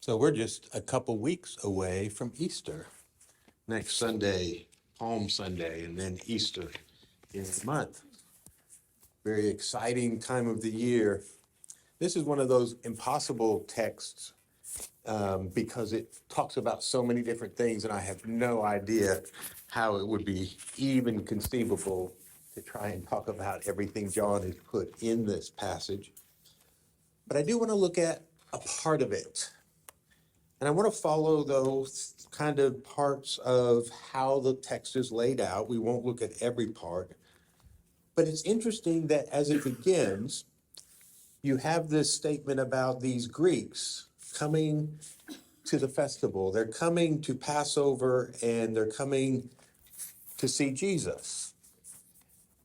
So we're just a couple weeks away from Easter. Next Sunday, Palm Sunday, and then Easter in a month. Very exciting time of the year. This is one of those impossible texts because it talks about so many different things, and I have no idea how it would be even conceivable to try and talk about everything John has put in this passage. But I do want to look at a part of it. And I want to follow those kind of parts of how the text is laid out. We won't look at every part. But it's interesting that as it begins, you have this statement about these Greeks coming to the festival. They're coming to Passover and they're coming to see Jesus.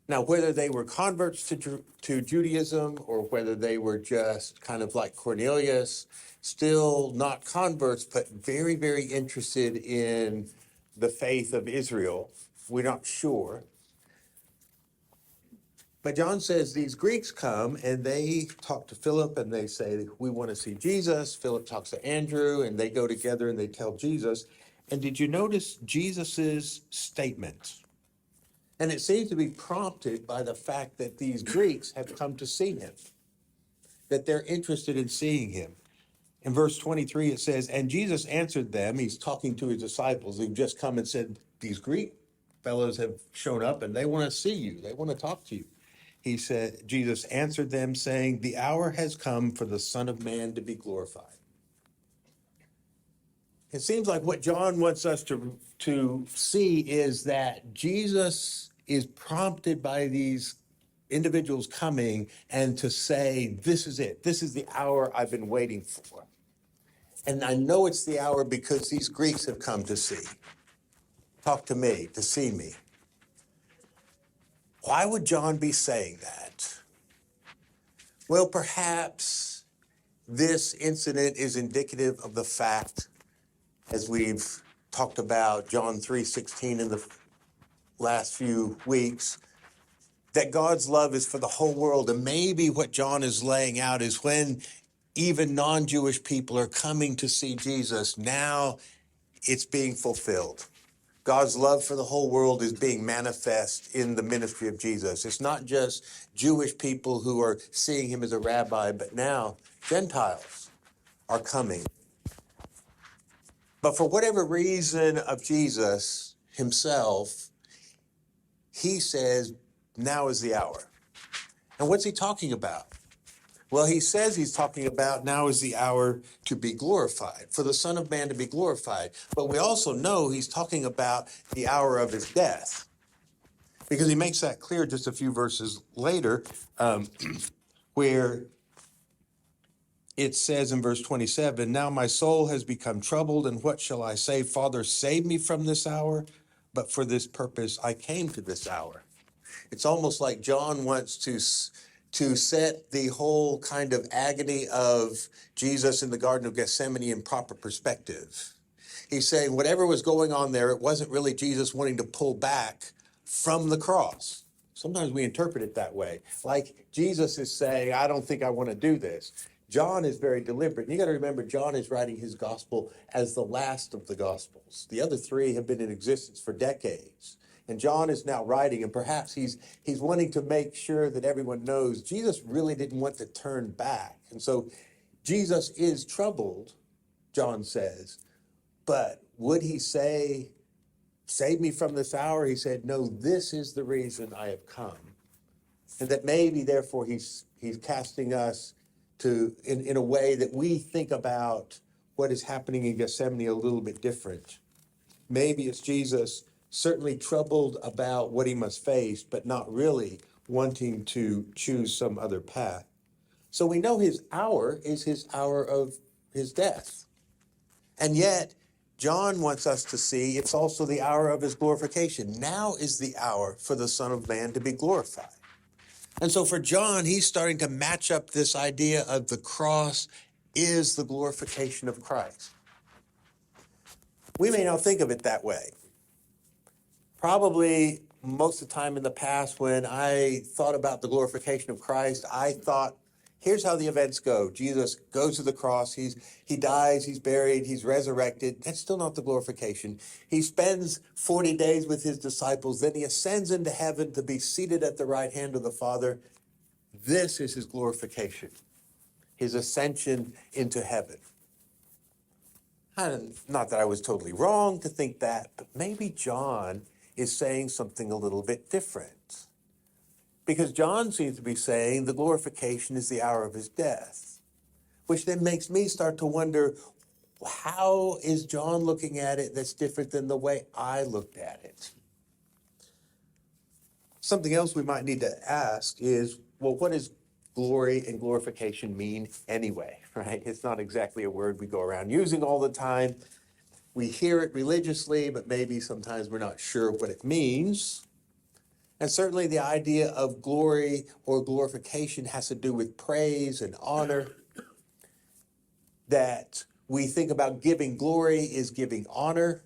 Now, whether they were converts to Judaism or whether they were just kind of like Cornelius, still not converts, but very, very interested in the faith of Israel, we're not sure. But John says these Greeks come and they talk to Philip and they say, we want to see Jesus. Philip talks to Andrew and they go together and they tell Jesus. And did you notice Jesus's statement? And it seems to be prompted by the fact that these Greeks have come to see him, that they're interested in seeing him. In verse 23, it says, and Jesus answered them. He's talking to his disciples who've just come and said, these Greek fellows have shown up and they want to see you. They want to talk to you. He said, Jesus answered them saying, the hour has come for the Son of Man to be glorified. It seems like what John wants us to see is that Jesus is prompted by these individuals coming and to say, this is it. This is the hour I've been waiting for. And I know it's the hour because these Greeks have come to talk to me, to see me. Why would John be saying that? Well, perhaps this incident is indicative of the fact, as we've talked about John 3:16 in the last few weeks, that God's love is for the whole world. And maybe what John is laying out is when even non-Jewish people are coming to see Jesus, now it's being fulfilled. God's love for the whole world is being manifest in the ministry of Jesus. It's not just Jewish people who are seeing him as a rabbi, but now Gentiles are coming. But for whatever reason of Jesus himself, he says, now is the hour. And what's he talking about? Well, he says he's talking about now is the hour to be glorified, for the Son of Man to be glorified. But we also know he's talking about the hour of his death, because he makes that clear just a few verses later, where it says in verse 27, now my soul has become troubled, and what shall I say? Father, save me from this hour, but for this purpose I came to this hour. It's almost like John wants to set the whole kind of agony of Jesus in the Garden of Gethsemane in proper perspective. He's saying whatever was going on there, it wasn't really Jesus wanting to pull back from the cross. Sometimes we interpret it that way. Like Jesus is saying, I don't think I want to do this. John is very deliberate. And you got to remember, John is writing his gospel as the last of the gospels. The other three have been in existence for decades. And John is now writing, and perhaps he's wanting to make sure that everyone knows Jesus really didn't want to turn back. And so Jesus is troubled, John says, but would he say, save me from this hour? He said, no, this is the reason I have come. And that maybe, therefore, he's casting us in a way that we think about what is happening in Gethsemane a little bit different. Maybe it's Jesus certainly troubled about what he must face, but not really wanting to choose some other path. So we know his hour is his hour of his death. And yet, John wants us to see it's also the hour of his glorification. Now is the hour for the Son of Man to be glorified. And so for John, he's starting to match up this idea of the cross is the glorification of Christ. We may not think of it that way. Probably most of the time in the past when I thought about the glorification of Christ, I thought Here's how the events go. Jesus goes to the cross. He dies. He's buried. He's resurrected. That's still not the glorification. He spends 40 days with his disciples. Then he ascends into heaven to be seated at the right hand of the Father. This is his glorification, his ascension into heaven. Not that I was totally wrong to think that, but maybe John is saying something a little bit different. Because John seems to be saying the glorification is the hour of his death, which then makes me start to wonder, how is John looking at it that's different than the way I looked at it? Something else we might need to ask is, well, what does glory and glorification mean anyway, right? It's not exactly a word we go around using all the time. We hear it religiously, but maybe sometimes we're not sure what it means. And certainly the idea of glory or glorification has to do with praise and honor. That we think about giving glory is giving honor,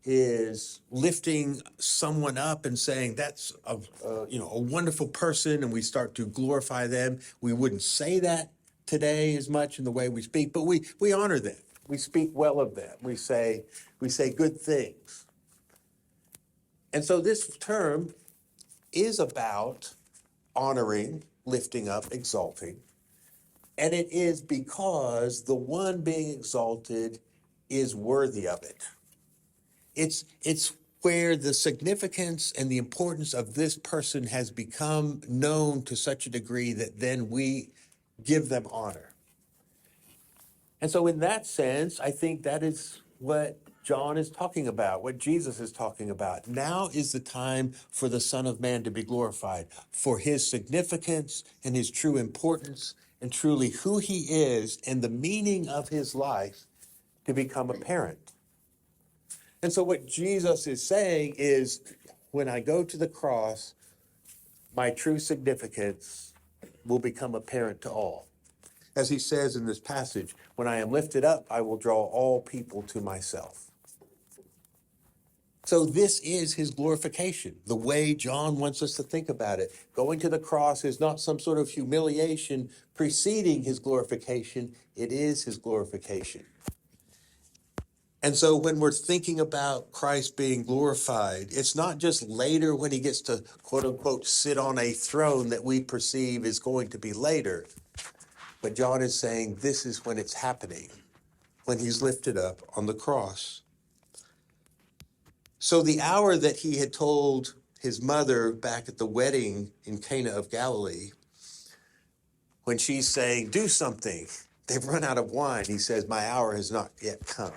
is lifting someone up and saying that's a wonderful person, and we start to glorify them. We wouldn't say that today as much in the way we speak, but we honor them. We speak well of them. We say good things. And so this term is about honoring, lifting up, exalting. And it is because the one being exalted is worthy of it. It's where the significance and the importance of this person has become known to such a degree that then we give them honor. And so in that sense, I think that is what John is talking about, what Jesus is talking about. Now is the time for the Son of Man to be glorified, for his significance and his true importance and truly who he is and the meaning of his life to become apparent. And so what Jesus is saying is, when I go to the cross, my true significance will become apparent to all. As he says in this passage, when I am lifted up, I will draw all people to myself. So this is his glorification, the way John wants us to think about it. Going to the cross is not some sort of humiliation preceding his glorification. It is his glorification. And so when we're thinking about Christ being glorified, it's not just later when he gets to, quote unquote, sit on a throne that we perceive is going to be later. But John is saying this is when it's happening, when he's lifted up on the cross. So the hour that he had told his mother back at the wedding in Cana of Galilee, when she's saying, do something, they've run out of wine, he says, my hour has not yet come.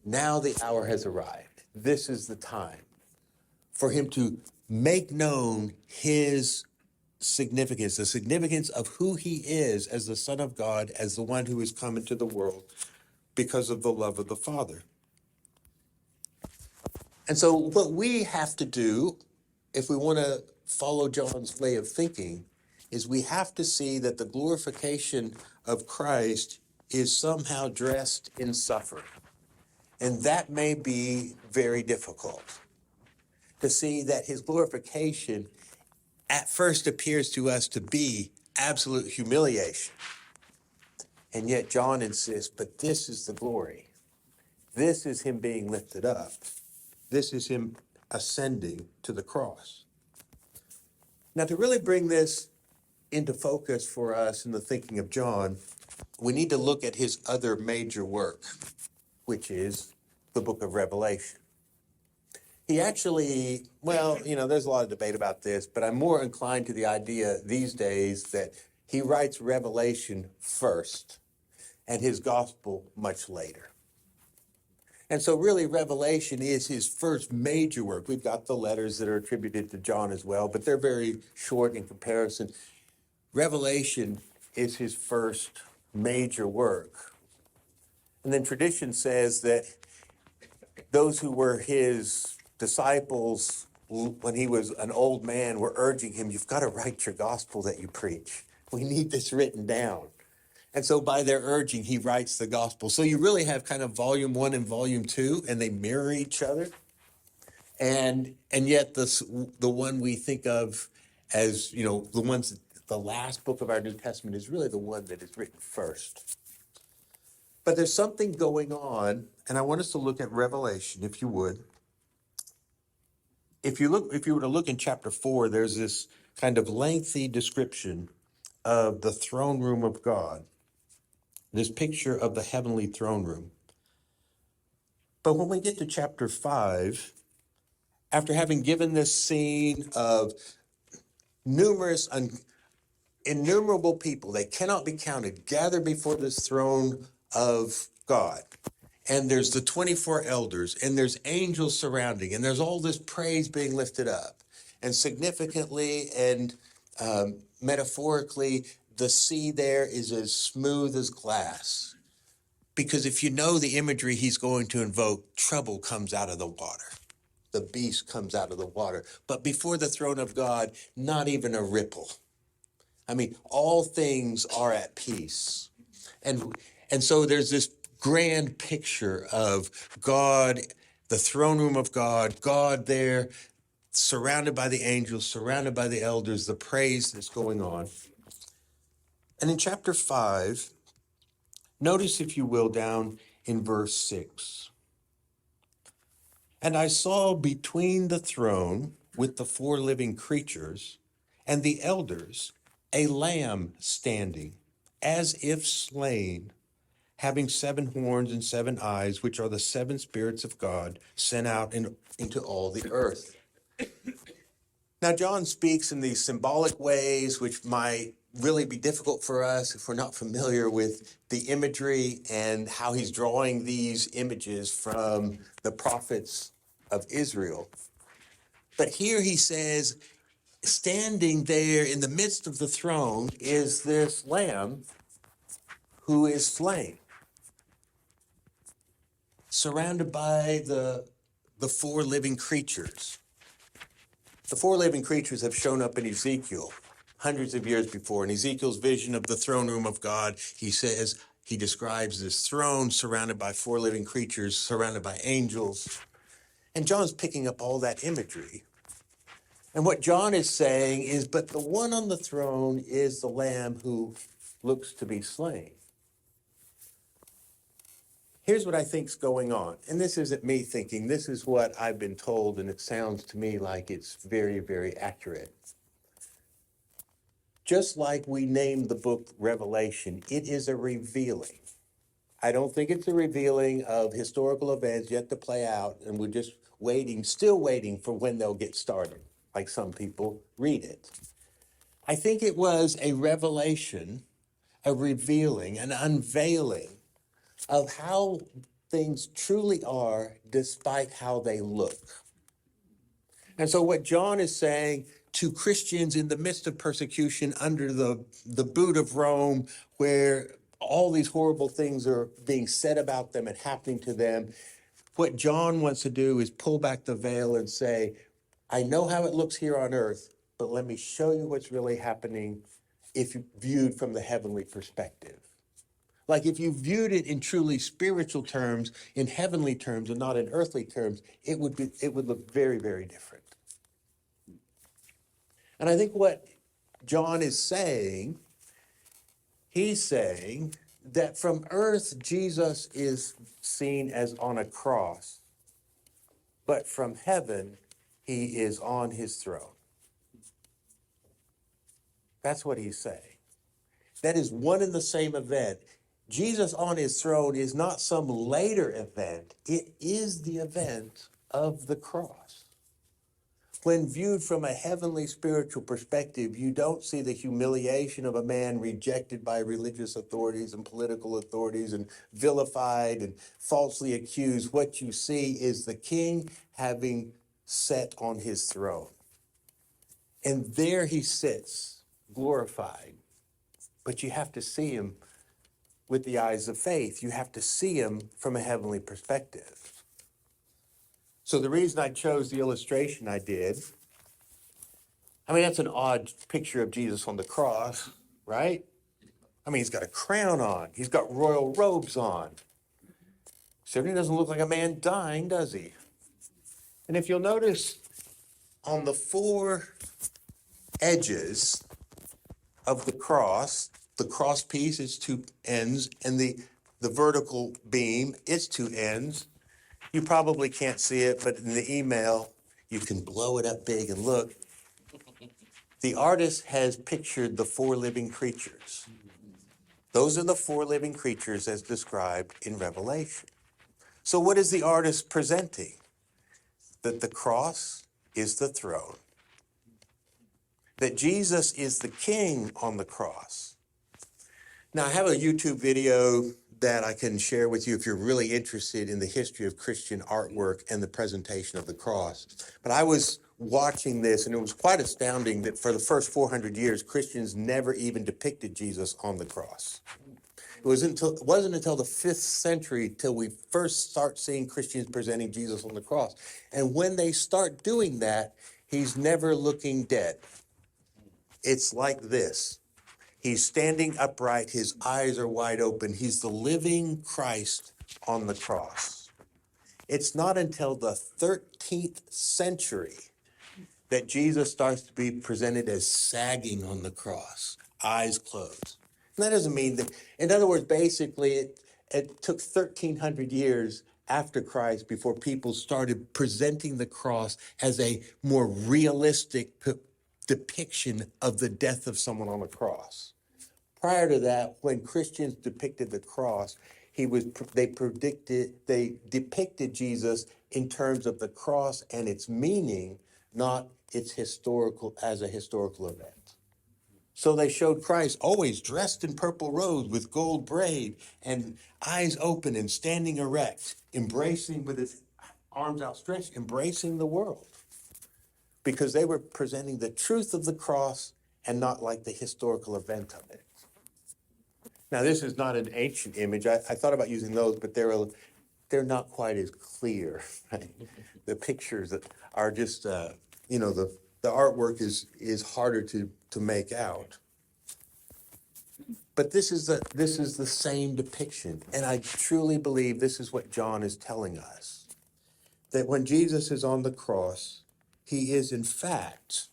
Now the hour has arrived. This is the time for him to make known his significance, the significance of who he is as the Son of God, as the one who has come into the world because of the love of the Father. And so what we have to do, if we want to follow John's way of thinking, is we have to see that the glorification of Christ is somehow dressed in suffering. And that may be very difficult to see that his glorification at first appears to us to be absolute humiliation. And yet John insists, but this is the glory. This is him being lifted up. This is him ascending to the cross. Now, to really bring this into focus for us in the thinking of John, we need to look at his other major work, which is the book of Revelation. He actually, there's a lot of debate about this, but I'm more inclined to the idea these days that he writes Revelation first and his gospel much later. And so really Revelation is his first major work. We've got the letters that are attributed to John as well, but they're very short in comparison. Revelation is his first major work. And then tradition says that those who were his disciples when he was an old man were urging him, you've got to write your gospel that you preach. We need this written down. And so by their urging, he writes the gospel. So you really have kind of volume 1 and volume 2, and they mirror each other. And yet the one we think of as, the the last book of our New Testament is really the one that is written first. But there's something going on, and I want us to look at Revelation, if you would. If you were to look in chapter 4, there's this kind of lengthy description of the throne room of God, this picture of the heavenly throne room. But when we get to chapter 5, after having given this scene of numerous, innumerable people, they cannot be counted, gathered before this throne of God. And there's the 24 elders, and there's angels surrounding, and there's all this praise being lifted up. And significantly and metaphorically, the sea there is as smooth as glass. Because if you know the imagery he's going to invoke, trouble comes out of the water. The beast comes out of the water. But before the throne of God, not even a ripple. I mean, all things are at peace. And so there's this grand picture of God, the throne room of God, God there, surrounded by the angels, surrounded by the elders, the praise that's going on. And in chapter 5, notice, if you will, down in verse 6. And I saw between the throne with the 4 living creatures and the elders a lamb standing, as if slain, having 7 horns and 7 eyes, which are the 7 spirits of God sent out into all the earth. Now, John speaks in these symbolic ways, which might really be difficult for us if we're not familiar with the imagery and how he's drawing these images from the prophets of Israel. But here he says, standing there in the midst of the throne is this lamb who is slain, surrounded by the 4 living creatures. The 4 living creatures have shown up in Ezekiel hundreds of years before. In Ezekiel's vision of the throne room of God, he describes this throne surrounded by 4 living creatures, surrounded by angels. And John's picking up all that imagery. And what John is saying is, but the one on the throne is the lamb who looks to be slain. Here's what I think's going on. And this isn't me thinking, this is what I've been told, and it sounds to me like it's very, very accurate. Just like we named the book Revelation, it is a revealing. I don't think it's a revealing of historical events yet to play out, and we're just still waiting for when they'll get started, like some people read it. I think it was a revelation, a revealing, an unveiling of how things truly are despite how they look. And so what John is saying to Christians in the midst of persecution under the boot of Rome, where all these horrible things are being said about them and happening to them, what John wants to do is pull back the veil and say, I know how it looks here on earth, but let me show you what's really happening if viewed from the heavenly perspective. Like if you viewed it in truly spiritual terms, in heavenly terms, and not in earthly terms, it would look very, very different. And I think what John is saying, he's saying that from earth, Jesus is seen as on a cross, but from heaven, he is on his throne. That's what he's saying. That is one and the same event. Jesus on his throne is not some later event. It is the event of the cross. When viewed from a heavenly spiritual perspective, you don't see the humiliation of a man rejected by religious authorities and political authorities and vilified and falsely accused. What you see is the king having sat on his throne. And there he sits, glorified. But you have to see him with the eyes of faith. You have to see him from a heavenly perspective. So the reason I chose the illustration I did, I mean, that's an odd picture of Jesus on the cross, right? I mean, he's got a crown on. He's got royal robes on. Certainly doesn't look like a man dying, does he? And if you'll notice, on the 4 edges, of the cross piece, its two ends, and the vertical beam, its two ends. You probably can't see it, but in the email, you can blow it up big and look. The artist has pictured the four living creatures. Those are the four living creatures as described in Revelation. So what is the artist presenting? That the cross is the throne, that Jesus is the king on the cross. Now, I have a YouTube video that I can share with you if you're really interested in the history of Christian artwork and the presentation of the cross. But I was watching this, and it was quite astounding that for the first 400 years, Christians never even depicted Jesus on the cross. It wasn't until the 5th century till we first start seeing Christians presenting Jesus on the cross. And when they start doing that, he's never looking dead. It's like this. He's standing upright. His eyes are wide open. He's the living Christ on the cross. It's not until the 13th century that Jesus starts to be presented as sagging on the cross, eyes closed. And that doesn't mean that, in other words, basically it took 1,300 years after Christ before people started presenting the cross as a more realistic depiction of the death of someone on the cross. Prior to that, when Christians depicted the cross, they depicted Jesus in terms of the cross and its meaning, not its historical event. So they showed Christ always dressed in purple robes with gold braid and eyes open and standing erect, embracing with his arms outstretched, embracing the world. Because they were presenting the truth of the cross and not like the historical event of it. Now, this is not an ancient image. I thought about using those, but they're not quite as clear. Right? The pictures that are just, the artwork is harder to make out. But this is the same depiction, and I truly believe this is what John is telling us, that when Jesus is on the cross, he is in fact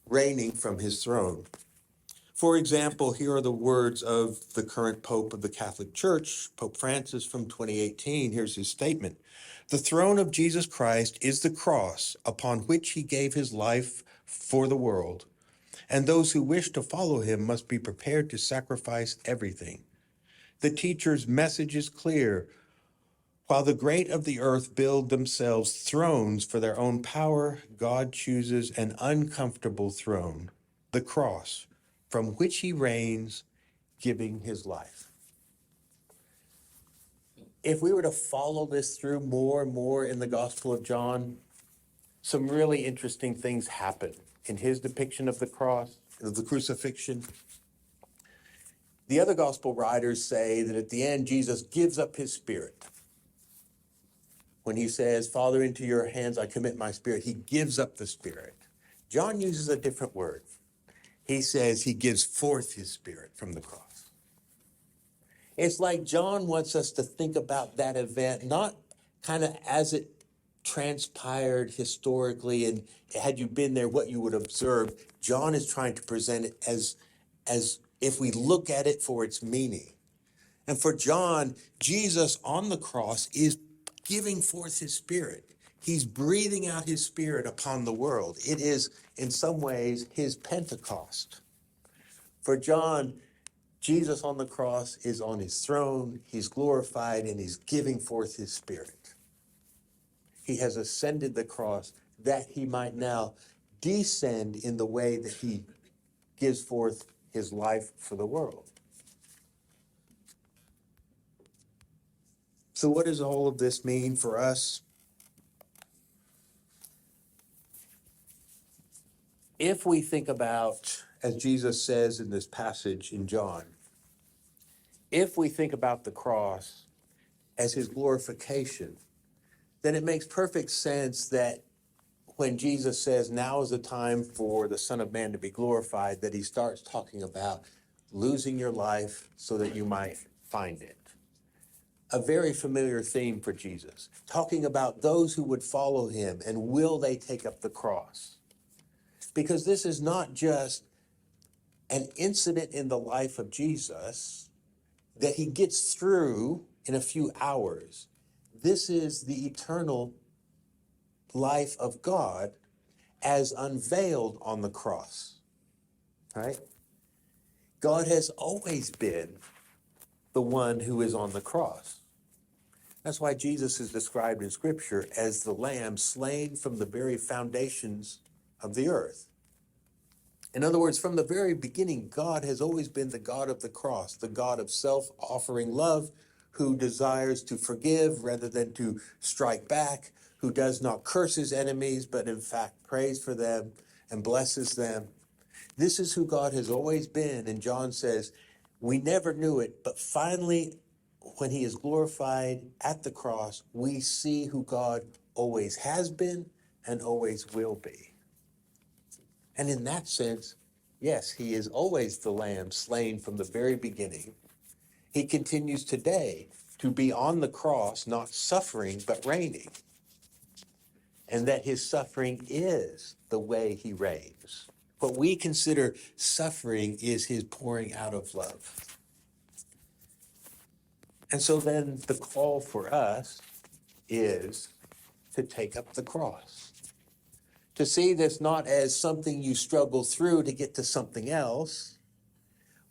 reigning from his throne. For example, here are the words of the current Pope of the Catholic Church, Pope Francis, from 2018. Here's his statement. The throne of Jesus Christ is the cross upon which he gave his life for the world, and those who wish to follow him must be prepared to sacrifice everything. The teacher's message is clear. While the great of the earth build themselves thrones for their own power, God chooses an uncomfortable throne, the cross, from which he reigns, giving his life. If we were to follow this through more and more in the Gospel of John, some really interesting things happen in his depiction of the cross, of the crucifixion. The other gospel writers say that at the end, Jesus gives up his spirit. When he says, Father, into your hands I commit my spirit, he gives up the spirit. John uses a different word. He says he gives forth his spirit from the cross. It's like John wants us to think about that event, not kind of as it transpired historically, and had you been there, what you would observe. John is trying to present it as if we look at it for its meaning. And for John, Jesus on the cross is giving forth his spirit. He's breathing out his spirit upon the world. It is, in some ways, his Pentecost. For John, Jesus on the cross is on his throne, he's glorified, and he's giving forth his spirit. He has ascended the cross that he might now descend in the way that he gives forth his life for the world. So what does all of this mean for us? If we think about, as Jesus says in this passage in John, if we think about the cross as his glorification, then it makes perfect sense that when Jesus says, now is the time for the Son of Man to be glorified, that he starts talking about losing your life so that you might find it. A very familiar theme for Jesus, talking about those who would follow him and will they take up the cross. Because this is not just an incident in the life of Jesus that he gets through in a few hours. This is the eternal life of God as unveiled on the cross, right? God has always been the one who is on the cross. That's why Jesus is described in Scripture as the Lamb slain from the very foundations of the earth. In other words, from the very beginning, God has always been the God of the cross, the God of self-offering love, who desires to forgive rather than to strike back, who does not curse his enemies, but in fact prays for them and blesses them. This is who God has always been. And John says, we never knew it, but finally, when he is glorified at the cross, we see who God always has been and always will be. And in that sense, yes, he is always the Lamb slain from the very beginning. He continues today to be on the cross, not suffering, but reigning. And that his suffering is the way he reigns. What we consider suffering is his pouring out of love. And so then the call for us is to take up the cross. To see this not as something you struggle through to get to something else,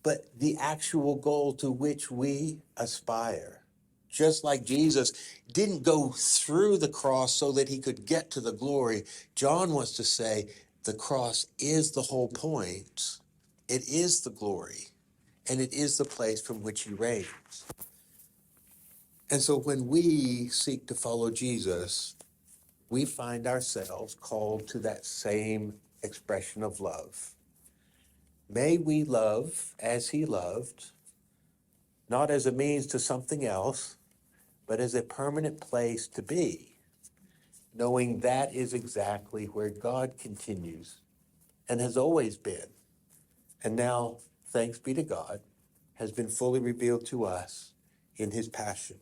but the actual goal to which we aspire. Just like Jesus didn't go through the cross so that he could get to the glory, John wants to say the cross is the whole point. It is the glory, and it is the place from which he reigns. And so when we seek to follow Jesus, we find ourselves called to that same expression of love. May we love as he loved, not as a means to something else, but as a permanent place to be, knowing that is exactly where God continues and has always been. And now, thanks be to God, has been fully revealed to us in his passion.